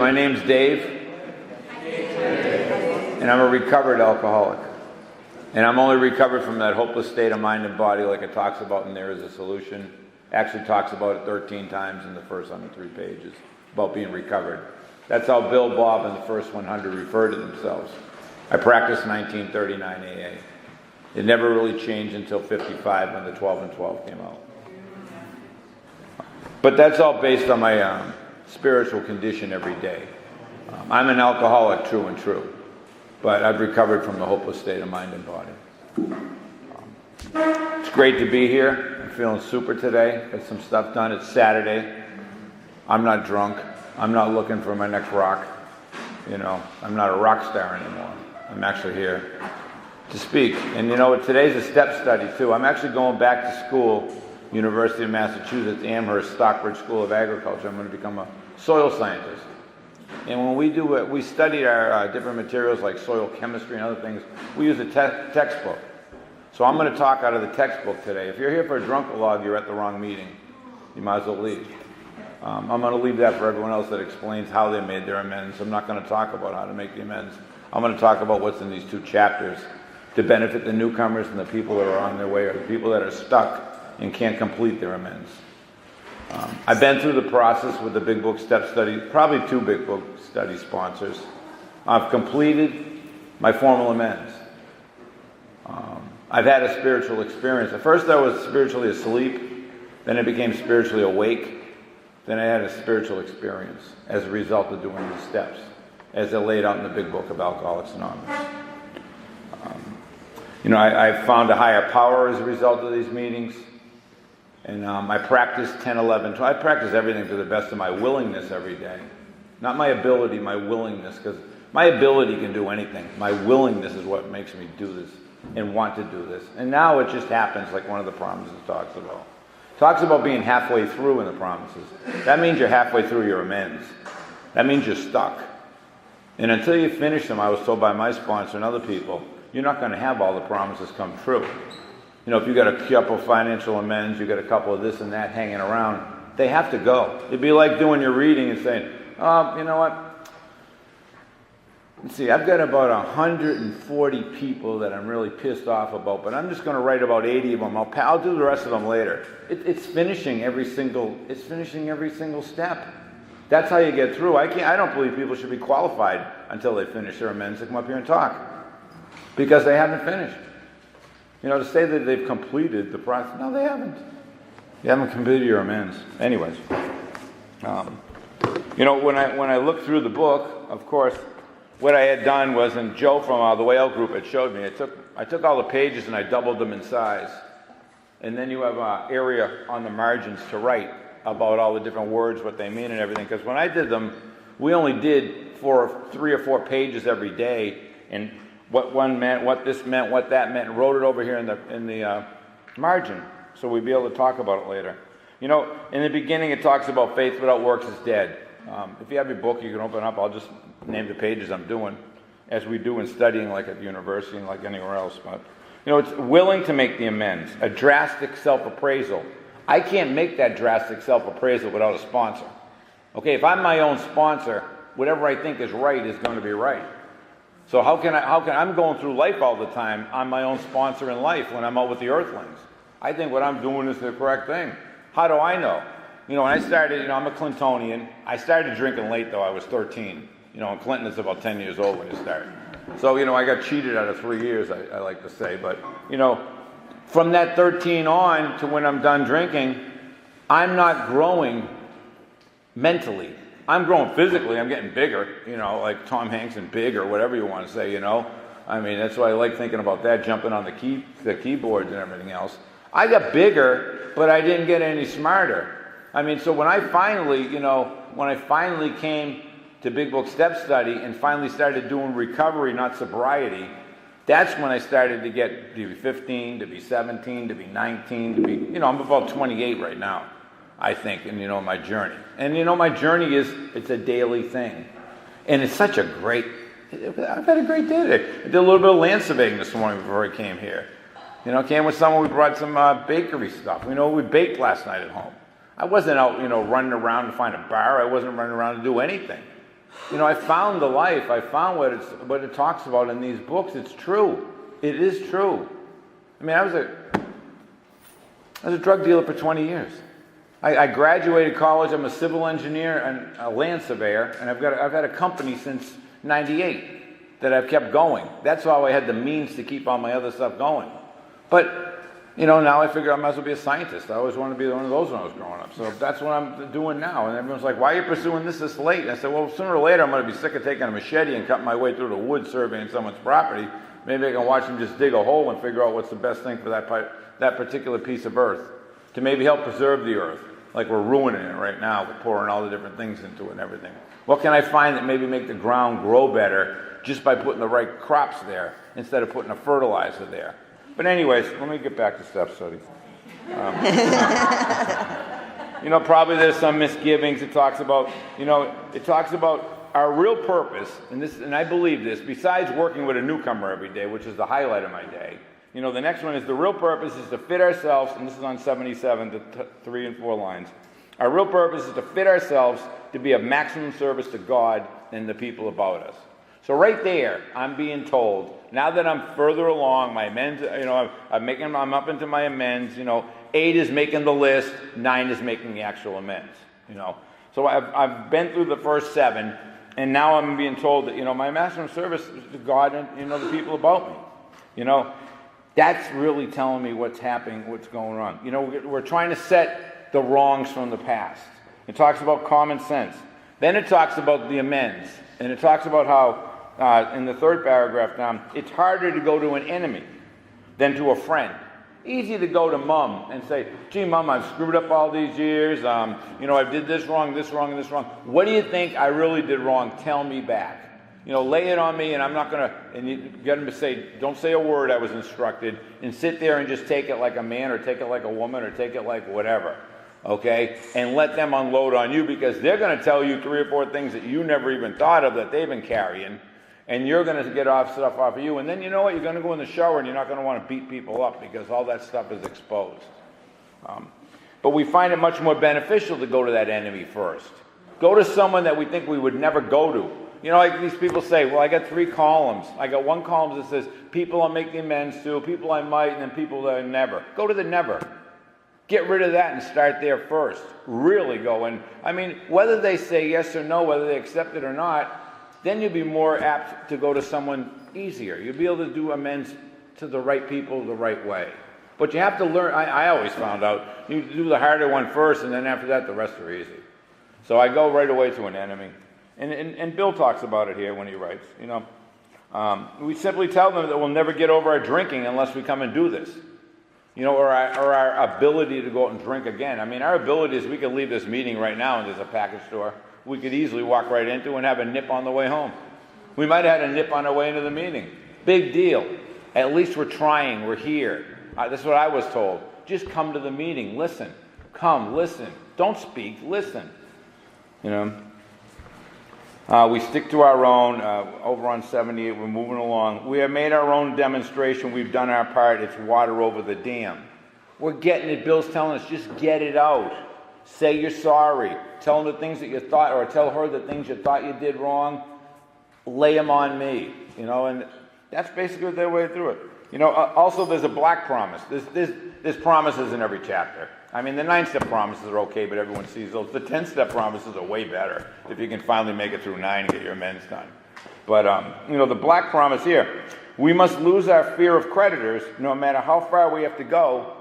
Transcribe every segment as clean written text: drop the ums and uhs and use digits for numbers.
My name's Dave, and I'm a recovered alcoholic. And I'm only recovered from that hopeless state of mind and body like it talks about in There Is a Solution. Actually talks about it 13 times in the first 103 pages, about being recovered. That's how Bill, Bob, and the first 100 refer to themselves. I practiced 1939 AA. It never really changed until 55 when the 12 and 12 came out. But that's all based on my spiritual condition every day. I'm an alcoholic, true and true, but I've recovered from the hopeless state of mind and body. It's great to be here. I'm feeling super today. Got some stuff done. It's Saturday. I'm not drunk. I'm not looking for my next rock. You know, I'm not a rock star anymore. I'm actually here to speak. And you know, today's a step study too. I'm actually going back to school, University of Massachusetts, Amherst, Stockbridge School of Agriculture. I'm going to become a soil scientist. And when we do it, we study our different materials like soil chemistry and other things. We use a textbook. So I'm going to talk out of the textbook today. If you're here for a drunk-a-log, you're at the wrong meeting. You might as well leave. I'm going to leave that for everyone else that explains how they made their amends. I'm not going to talk about how to make the amends. I'm going to talk about what's in these two chapters to benefit the newcomers and the people that are on their way, or the people that are stuck and can't complete their amends. I've been through the process with the Big Book Step Study, probably 2 Big Book Study sponsors. I've completed my formal amends. I've had a spiritual experience. At first I was spiritually asleep, then I became spiritually awake, then I had a spiritual experience as a result of doing these steps, as they're laid out in the Big Book of Alcoholics Anonymous. I found a higher power as a result of these meetings. And I practice 10, 11, 12. I practice everything to the best of my willingness every day. Not my ability, my willingness. Because my ability can do anything. My willingness is what makes me do this and want to do this. And now it just happens like one of the promises talks about. It talks about being halfway through in the promises. That means you're halfway through your amends. That means you're stuck. And until you finish them, I was told by my sponsor and other people, you're not going to have all the promises come true. You know, if you got a couple of financial amends, you got a couple of this and that hanging around, they have to go. It'd be like doing your reading and saying, you know what? Let's see, I've got about 140 people that I'm really pissed off about, but I'm just going to write about 80 of them. I'll do the rest of them later. It's finishing every single step. That's how you get through. I don't believe people should be qualified until they finish their amends to come up here and talk, because they haven't finished. You know, to say that they've completed the process, no, they haven't. You haven't completed your amends. Anyways, when I looked through the book, of course, what I had done was, and Joe from the Way Out group had showed me, I took all the pages and I doubled them in size. And then you have an area on the margins to write about all the different words, what they mean and everything. Because when I did them, we only did 3 or 4 pages every day, and what one meant, what this meant, what that meant, and wrote it over here in the margin, so we'd be able to talk about it later. You know, in the beginning it talks about faith without works is dead. If you have your book, you can open it up. I'll just name the pages I'm doing, as we do in studying like at the university and like anywhere else. But, you know, it's willing to make the amends, a drastic self-appraisal. I can't make that drastic self-appraisal without a sponsor. Okay, if I'm my own sponsor, whatever I think is right is going to be right. So how can I'm going through life all the time. I'm my own sponsor in life when I'm out with the earthlings. I think what I'm doing is the correct thing. How do I know? You know, when I started, I'm a Clintonian. I started drinking late though. I was 13. You know, and Clinton is about 10 years old when you start. So, I got cheated out of 3 years, I like to say. But, from that 13 on to when I'm done drinking, I'm not growing mentally. I'm growing physically. I'm getting bigger, like Tom Hanks and big, or whatever you want to say, I mean, that's why I like thinking about that, jumping on the keyboards and everything else. I got bigger, but I didn't get any smarter. I mean, so when I finally, came to Big Book Step Study and finally started doing recovery, not sobriety, that's when I started to be 15, to be 17, to be 19, to be, I'm about 28 right now, I think, in, my journey. And, my journey it's a daily thing. And it's such a I've had a great day today. I did a little bit of land surveying this morning before I came here. Came with someone, we brought some bakery stuff. We baked last night at home. I wasn't out, running around to find a bar. I wasn't running around to do anything. I found the life. I found what it talks about in these books. It's true. It is true. I mean, I was a drug dealer for 20 years. I graduated college. I'm a civil engineer and a land surveyor, and I've had a company since '98 that I've kept going. That's how I had the means to keep all my other stuff going. But now I figure I might as well be a scientist. I always wanted to be one of those when I was growing up. So that's what I'm doing now. And everyone's like, "Why are you pursuing this late?" And I said, "Well, sooner or later I'm going to be sick of taking a machete and cutting my way through the woods surveying someone's property. Maybe I can watch them just dig a hole and figure out what's the best thing for that particular piece of earth to maybe help preserve the earth, like we're ruining it right now. We're pouring all the different things into it and everything. What can I find that maybe make the ground grow better just by putting the right crops there instead of putting a fertilizer there?" But anyways, let me get back to step study. Probably there's some misgivings. It talks about our real purpose, and I believe this, besides working with a newcomer every day, which is the highlight of my day. The next one is the real purpose is to fit ourselves, and this is on 77, the 3 and 4 lines. Our real purpose is to fit ourselves to be of maximum service to God and the people about us. So right there, I'm being told, now that I'm further along, my amends, I'm up into my amends, 8 is making the list, 9 is making the actual amends, So I've been through the first 7, and now I'm being told that, my maximum service is to God and, the people about me. That's really telling me what's happening, what's going on. We're trying to set the wrongs from the past. It talks about common sense. Then it talks about the amends, and it talks about how in the 3rd paragraph down, it's harder to go to an enemy than to a friend. Easy to go to mom and say, "Gee, mom, I've screwed up all these years. I did this wrong, this wrong, and this wrong. What do you think I really did wrong? Tell me back. Lay it on me, and I'm not going to," and you get them to say, "Don't say a word, I was instructed," and sit there and just take it like a man or take it like a woman or take it like whatever. Okay? And let them unload on you because they're going to tell you 3 or 4 things that you never even thought of that they've been carrying. And you're going to get stuff off of you. And then you know what? You're going to go in the shower and you're not going to want to beat people up because all that stuff is exposed. But we find it much more beneficial to go to that enemy first. Go to someone that we think we would never go to. Like these people say, well, I got 3 columns. I got 1 column that says people I'll make the amends to, people I might, and then people that I never. Go to the never. Get rid of that and start there first. Really go. And whether they say yes or no, whether they accept it or not, then you'll be more apt to go to someone easier. You'll be able to do amends to the right people the right way. But you have to learn. I always found out you do the harder one first, and then after that, the rest are easy. So I go right away to an enemy. And Bill talks about it here when he writes. We simply tell them that we'll never get over our drinking unless we come and do this. Or our ability to go out and drink again. Our ability is we could leave this meeting right now and there's a package store we could easily walk right into and have a nip on the way home. We might have had a nip on our way into the meeting. Big deal. At least we're trying. We're here. That's what I was told. Just come to the meeting. Listen. Come. Listen. Don't speak. Listen. We stick to our own. Over on 78, we're moving along. We have made our own demonstration. We've done our part. It's water over the dam. We're getting it. Bill's telling us, just get it out. Say you're sorry. Tell them the things that you thought, or tell her the things you thought you did wrong. Lay them on me. And that's basically their way through it. Also there's a black promise. There's promises in every chapter. The 9-step promises are okay, but everyone sees those. The 10-step promises are way better if you can finally make it through 9 and get your amends done. But, the black promise here, we must lose our fear of creditors no matter how far we have to go,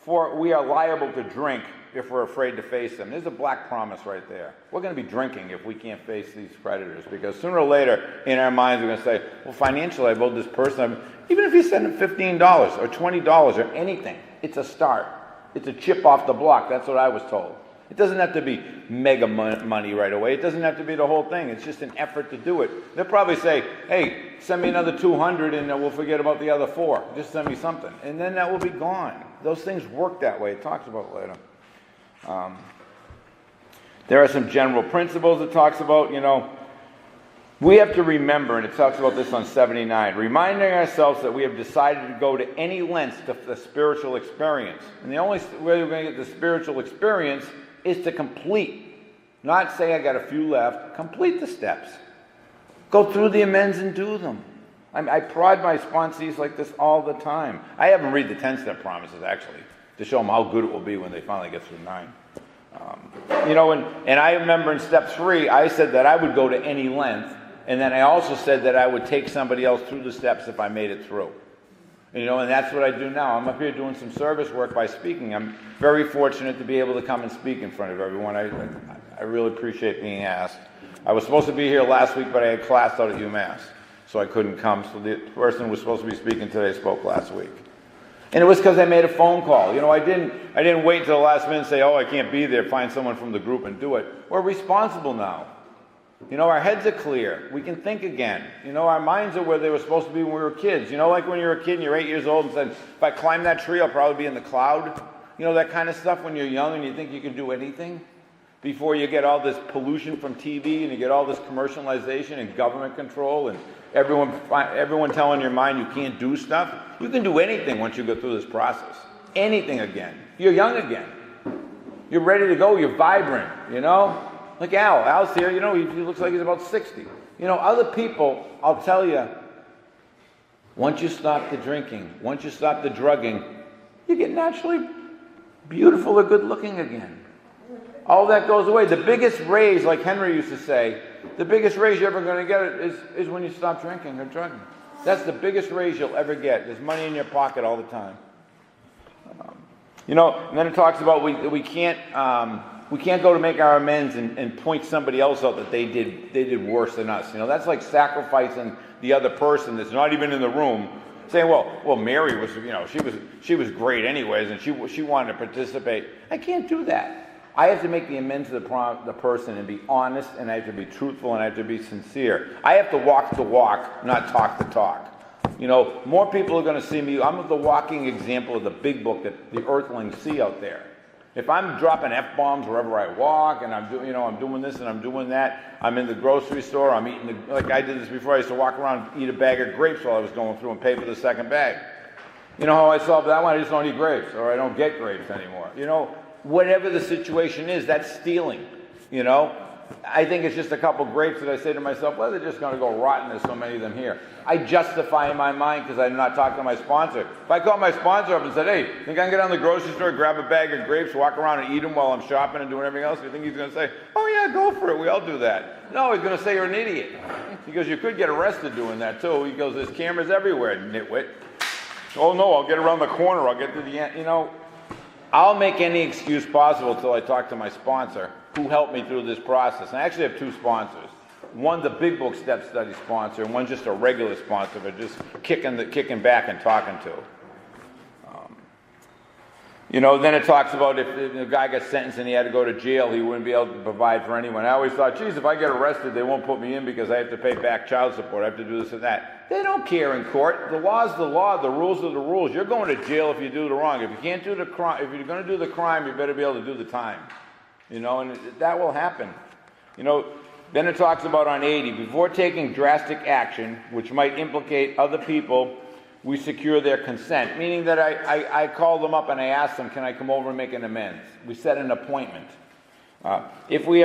for we are liable to drink if we're afraid to face them. There's a black promise right there. We're going to be drinking if we can't face these creditors, because sooner or later in our minds we're going to say, well, financially I've owed this person, even if you send them $15 or $20 or anything, it's a start. It's a chip off the block. That's what I was told. It doesn't have to be mega money right away. It doesn't have to be the whole thing. It's just an effort to do it. They'll probably say, hey, send me another 200 and we'll forget about the other 4. Just send me something. And then that will be gone. Those things work that way. It talks about it later. There are some general principles it talks about, We have to remember, and it talks about this on 79, reminding ourselves that we have decided to go to any lengths to the spiritual experience. And the only way we're going to get the spiritual experience is to complete Not say I got a few left. Complete the steps. Go through the amends and do them. I prod my sponsees like this all the time. I have them read the 10-step promises, actually, to show them how good it will be when they finally get through 9. And I remember in step 3, I said that I would go to any length, and then I also said that I would take somebody else through the steps if I made it through. And that's what I do now. I'm up here doing some service work by speaking. I'm very fortunate to be able to come and speak in front of everyone. I really appreciate being asked. I was supposed to be here last week, but I had class out at UMass, so I couldn't come. So the person who was supposed to be speaking today spoke last week. And it was because I made a phone call. I didn't wait until the last minute and say, oh, I can't be there, find someone from the group and do it. We're responsible now. Our heads are clear. We can think again. Our minds are where they were supposed to be when we were kids. Like when you're a kid and you're 8 years old and said, if I climb that tree, I'll probably be in the cloud. That kind of stuff when you're young and you think you can do anything. Before you get all this pollution from TV and you get all this commercialization and government control and everyone telling your mind you can't do stuff. You can do anything once you go through this process. Anything again. You're young again. You're ready to go. You're vibrant, Like Al. Al's here, he looks like he's about 60. Other people, I'll tell you, once you stop the drinking, once you stop the drugging, you get naturally beautiful or good looking again. All that goes away. The biggest raise, like Henry used to say, the biggest raise you're ever going to get is when you stop drinking or drugging. That's the biggest raise you'll ever get. There's money in your pocket all the time. And then it talks about we can't go to make our amends and point somebody else out that they did worse than us. That's like sacrificing the other person that's not even in the room, saying, well, Mary was, she was great anyways, and she wanted to participate. I can't do that. I have to make the amends to the person and be honest, and I have to be truthful, and I have to be sincere. I have to walk the walk, not talk the talk. More people are going to see me. I'm the walking example of the big book that the earthlings see out there. If I'm dropping F-bombs wherever I walk, and I'm doing this and I'm doing that, I'm in the grocery store, I'm eating, like I did this before, I used to walk around and eat a bag of grapes while I was going through and pay for the second bag. You know how I solved that one? I just don't eat grapes, or I don't get grapes anymore. Whatever the situation is, that's stealing, I think it's just a couple grapes that I say to myself, well, they're just going to go rotten. There's so many of them here. I justify in my mind because I'm not talking to my sponsor. If I call my sponsor up and said, hey, think I can get down to the grocery store, grab a bag of grapes, walk around and eat them while I'm shopping and doing everything else? You think he's going to say, oh, yeah, go for it. We all do that. No, he's going to say you're an idiot. He goes, you could get arrested doing that, too. He goes, there's cameras everywhere, nitwit. Oh, no, I'll get around the corner. I'll get to the end. I'll make any excuse possible until I talk to my sponsor who helped me through this process. And I actually have 2 sponsors. One, the Big Book Step Study sponsor, and one just a regular sponsor, but just kicking back and talking to. Then it talks about if the guy got sentenced and he had to go to jail, he wouldn't be able to provide for anyone. I always thought, geez, if I get arrested, they won't put me in because I have to pay back child support. I have to do this and that. They don't care in court. The law's the law. The rules are the rules. You're going to jail if you do the wrong. If you can't do the crime, if you're going to do the crime, you better be able to do the time. And that will happen. Then it talks about on 80, before taking drastic action, which might implicate other people, we secure their consent, meaning that I call them up and I ask them, can I come over and make an amends? We set an appointment. If we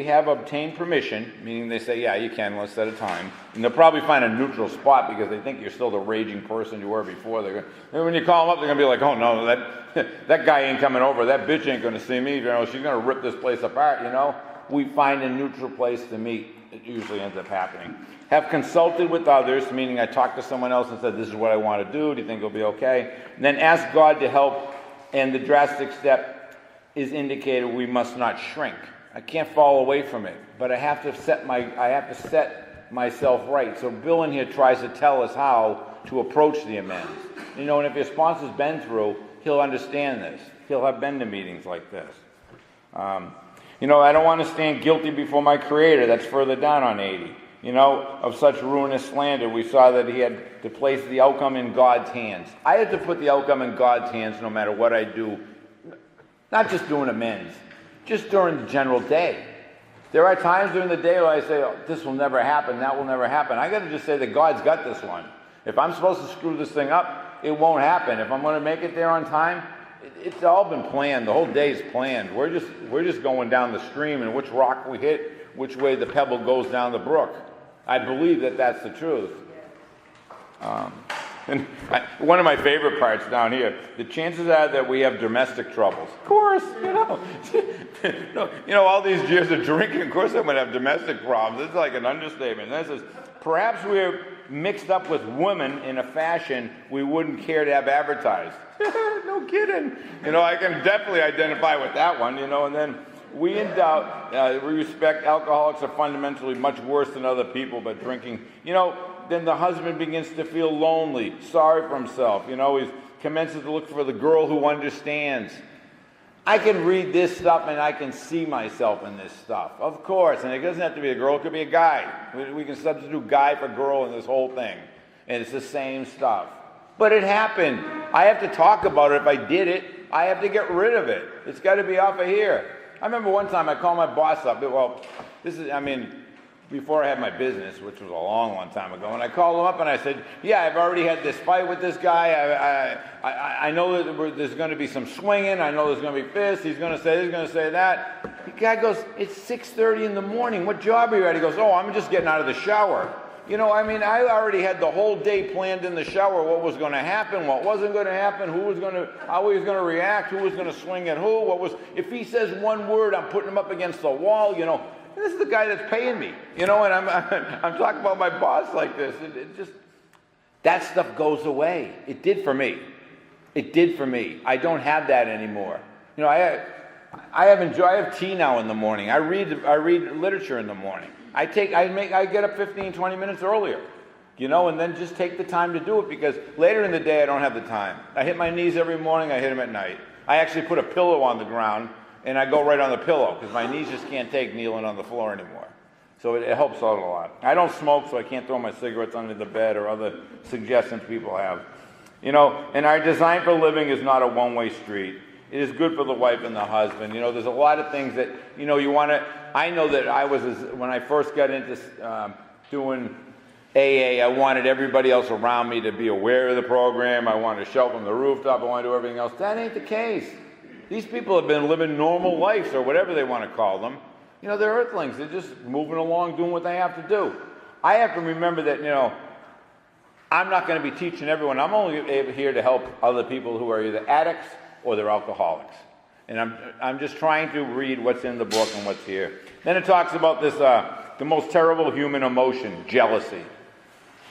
have obtained permission, meaning they say, yeah, you can, let's set a time, and they'll probably find a neutral spot because they think you're still the raging person you were before. When you call them up, they're going to be like, oh, no, that guy ain't coming over. That bitch ain't going to see me. She's going to rip this place apart, We find a neutral place to meet. It usually ends up happening. Have consulted with others, meaning I talked to someone else and said, this is what I want to do. Do you think it'll be okay? And then ask God to help, and the drastic step is indicated we must not shrink. I can't fall away from it, but I have to set myself right. So Bill in here tries to tell us how to approach the amends. And if your sponsor's been through, he'll understand this. He'll have been to meetings like this. I don't want to stand guilty before my Creator. That's further down on 80. Of such ruinous slander, we saw that he had to place the outcome in God's hands. I had to put the outcome in God's hands no matter what I do. Not just doing amends, just during the general day. There are times during the day where I say, oh, this will never happen, that will never happen. I got to just say that God's got this one. If I'm supposed to screw this thing up, it won't happen. If I'm going to make it there on time, it's all been planned. The whole day's planned. We're just going down the stream, and which rock we hit, which way the pebble goes down the brook. I believe that that's the truth. And one of my favorite parts down here, the chances are that we have domestic troubles. Of course, all these years of drinking, of course I'm going to have domestic problems. It's like an understatement. This is, perhaps we're mixed up with women in a fashion we wouldn't care to have advertised. No kidding. I can definitely identify with that one, and then we in doubt, we respect alcoholics are fundamentally much worse than other people, but drinking, then the husband begins to feel lonely, sorry for himself. He commences to look for the girl who understands. I can read this stuff and I can see myself in this stuff, of course. And it doesn't have to be a girl, it could be a guy. We can substitute guy for girl in this whole thing. And it's the same stuff. But it happened. I have to talk about it. If I did it, I have to get rid of it. It's got to be off of here. I remember one time I called my boss up. Before I had my business, which was a long, long time ago, and I called him up and I said, yeah, I've already had this fight with this guy. I know that there's going to be some swinging. I know there's going to be fists. He's going to say this, he's going to say that. The guy goes, it's 6:30 in the morning. What job are you at? He goes, oh, I'm just getting out of the shower. I already had the whole day planned in the shower, what was going to happen, what wasn't going to happen, how he was going to react, who was going to swing at who, if he says one word, I'm putting him up against the wall, This is the guy that's paying me, and I'm talking about my boss like this. It just, that stuff goes away. It did for me. I don't have that anymore. I have tea now in the morning. I read literature in the morning. I get up 15, 20 minutes earlier, and then just take the time to do it, because later in the day I don't have the time. I hit my knees every morning. I hit them at night. I actually put a pillow on the ground. And I go right on the pillow because my knees just can't take kneeling on the floor anymore. So it helps out a lot. I don't smoke, so I can't throw my cigarettes under the bed or other suggestions people have. And our design for living is not a one-way street. It is good for the wife and the husband. There's a lot of things that, you want to... I know that when I first got into doing AA, I wanted everybody else around me to be aware of the program. I wanted to shout from the rooftop. I wanted to do everything else. That ain't the case. These people have been living normal lives, or whatever they want to call them. They're earthlings. They're just moving along, doing what they have to do. I have to remember that, I'm not going to be teaching everyone. I'm only here to help other people who are either addicts or they're alcoholics. And I'm just trying to read what's in the book and what's here. Then it talks about this, the most terrible human emotion, jealousy.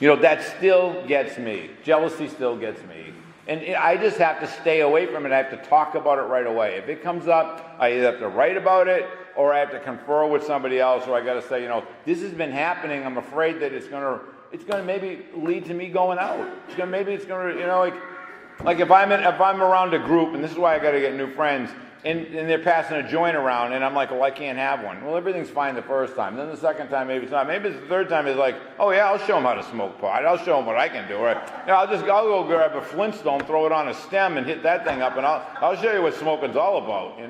That still gets me. Jealousy still gets me. And I just have to stay away from it. I have to talk about it right away. If it comes up, I either have to write about it, or I have to confer with somebody else, or I got to say, this has been happening. I'm afraid that it's going to maybe lead to me going out. It's going to, like if I'm around a group, and this is why I got to get new friends, and they're passing a joint around, and I'm like, well, I can't have one. Well, everything's fine the first time. Then the second time, maybe it's not. Maybe it's the third time. It's like, oh yeah, I'll show them how to smoke pot. I'll show them what I can do. Right? I'll go grab a Flintstone, throw it on a stem, and hit that thing up, and I'll show you what smoking's all about.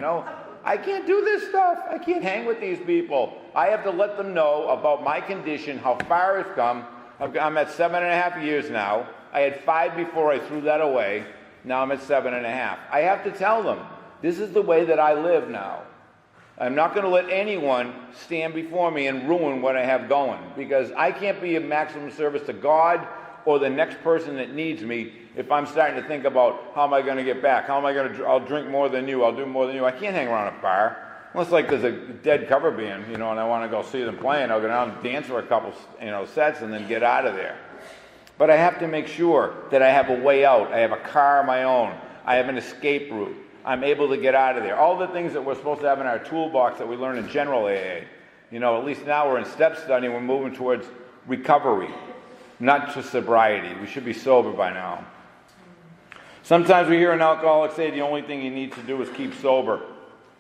I can't do this stuff. I can't hang with these people. I have to let them know about my condition, how far it's come. I'm at 7.5 years now. I had 5 before I threw that away. Now I'm at 7.5. I have to tell them. This is the way that I live now. I'm not going to let anyone stand before me and ruin what I have going, because I can't be of maximum service to God or the next person that needs me if I'm starting to think about how am I going to get back? I'll drink more than you. I'll do more than you. I can't hang around a bar. Unless there's a dead cover band, and I want to go see them playing. I'll go down and dance for a couple, sets and then get out of there. But I have to make sure that I have a way out. I have a car of my own. I have an escape route. I'm able to get out of there. All the things that we're supposed to have in our toolbox that we learn in general AA. At least now we're in step study, we're moving towards recovery, not to sobriety. We should be sober by now. Sometimes we hear an alcoholic say the only thing you need to do is keep sober.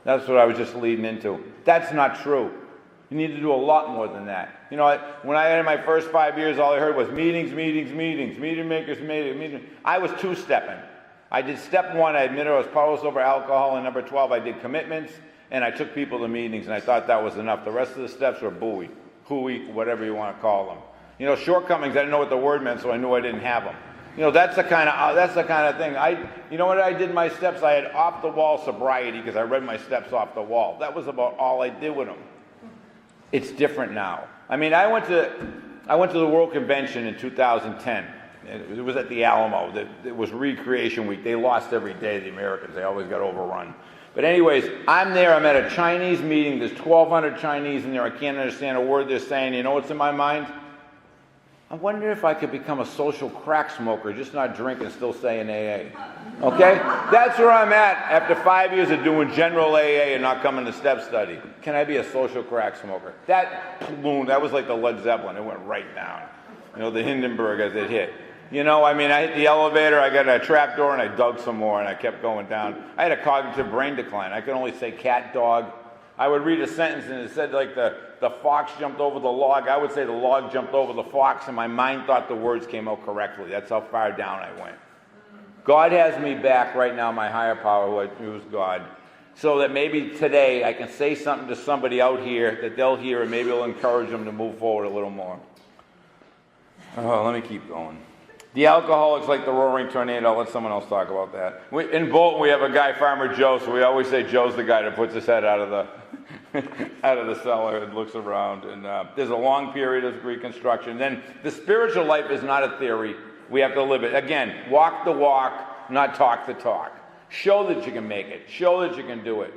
That's what I was just leading into. That's not true. You need to do a lot more than that. When I had my first 5 years, all I heard was meetings, meeting makers, meeting. I was two-stepping. I did step 1, I admitted I was powerless over alcohol, and number 12, I did commitments, and I took people to meetings, and I thought that was enough. The rest of the steps were hooey, whatever you want to call them. Shortcomings, I didn't know what the word meant, so I knew I didn't have them. You know, that's the kind of thing. You know what I did in my steps? I had off the wall sobriety because I read my steps off the wall. That was about all I did with them. It's different now. I mean, I went to the World Convention in 2010. It was at the Alamo. It was Recreation Week. They lost every day, the Americans. They always got overrun. But anyways, I'm there. I'm at a Chinese meeting. There's 1,200 Chinese in there. I can't understand a word they're saying. You know what's in my mind? I wonder if I could become a social crack smoker, just not drink and still stay in AA. Okay? That's where I'm at after 5 years of doing general AA and not coming to step study. Can I be a social crack smoker? That balloon, that was like the Led Zeppelin. It went right down. You know, the Hindenburg as it hit. You know, I mean, I hit the elevator, I got a trap door, and I dug some more, and I kept going down. I had a cognitive brain decline. I could only say cat, dog. I would read a sentence, and it said, like, the fox jumped over the log. I would say the log jumped over the fox, and my mind thought the words came out correctly. That's how far down I went. God has me back right now, my higher power, who's God, so that maybe today I can say something to somebody out here that they'll hear, and maybe it'll encourage them to move forward a little more. Oh, let me keep going. The alcoholics like the roaring tornado. I'll let someone else talk about that. In Bolton, we have a guy, Farmer Joe, so we always say Joe's the guy that puts his head out of the cellar and looks around. And there's a long period of reconstruction. Then the spiritual life is not a theory. We have to live it. Again, walk the walk, not talk the talk. Show that you can make it. Show that you can do it.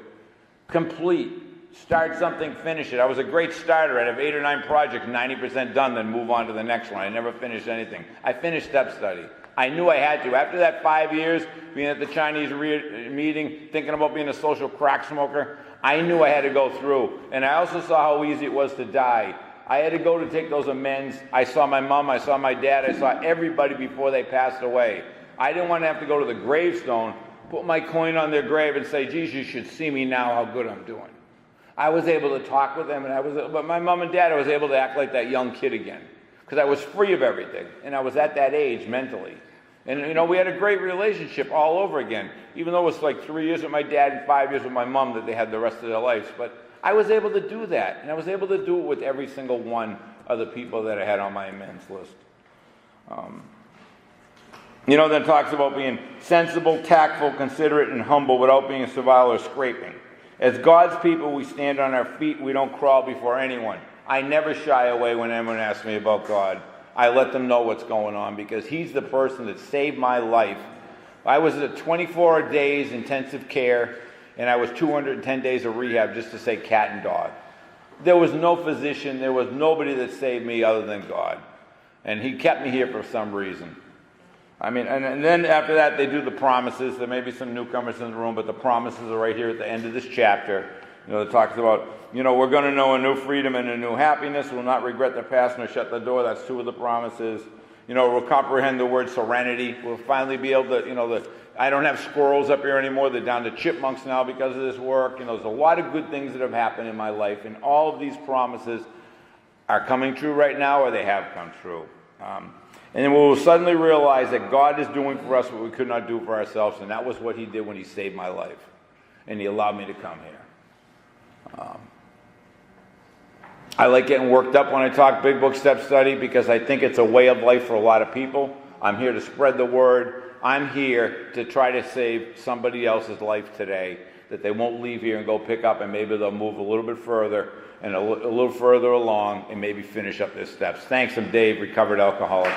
Complete. Start something, finish it. I was a great starter. I'd have 8 or 9 projects, 90% done, then move on to the next one. I never finished anything. I finished step study. I knew I had to. After that 5 years, being at the Chinese meeting, thinking about being a social crack smoker, I knew I had to go through. And I also saw how easy it was to die. I had to go to take those amends. I saw my mom, I saw my dad, I saw everybody before they passed away. I didn't want to have to go to the gravestone, put my coin on their grave and say, geez, you should see me now how good I'm doing. I was able to talk with them, but my mom and dad, I was able to act like that young kid again, because I was free of everything, and I was at that age mentally. And, you know, we had a great relationship all over again, even though it was like 3 years with my dad and 5 years with my mom that they had the rest of their lives. But I was able to do that, and I was able to do it with every single one of the people that I had on my amends list. You know, then it talks about being sensible, tactful, considerate, and humble without being servile or scraping. As God's people, we stand on our feet. We don't crawl before anyone. I never shy away when anyone asks me about God. I let them know what's going on because He's the person that saved my life. I was at 24 days intensive care, and I was 210 days of rehab just to say cat and dog. There was no physician. There was nobody that saved me other than God. And He kept me here for some reason. I mean, and then after that, they do the promises. There may be some newcomers in the room, but the promises are right here at the end of this chapter. You know, it talks about, you know, we're going to know a new freedom and a new happiness. We'll not regret the past nor shut the door. That's 2 of the promises. You know, we'll comprehend the word serenity. We'll finally be able to, you know, I don't have squirrels up here anymore. They're down to chipmunks now because of this work. You know, there's a lot of good things that have happened in my life, and all of these promises are coming true right now, or they have come true. And then we will suddenly realize that God is doing for us what we could not do for ourselves, and that was what He did when He saved my life. And He allowed me to come here. I like getting worked up when I talk Big Book Step Study because I think it's a way of life for a lot of people. I'm here to spread the word. I'm here to try to save somebody else's life today that they won't leave here and go pick up, and maybe they'll move a little bit further and a little further along and maybe finish up their steps. Thanks. I'm Dave, recovered alcoholic.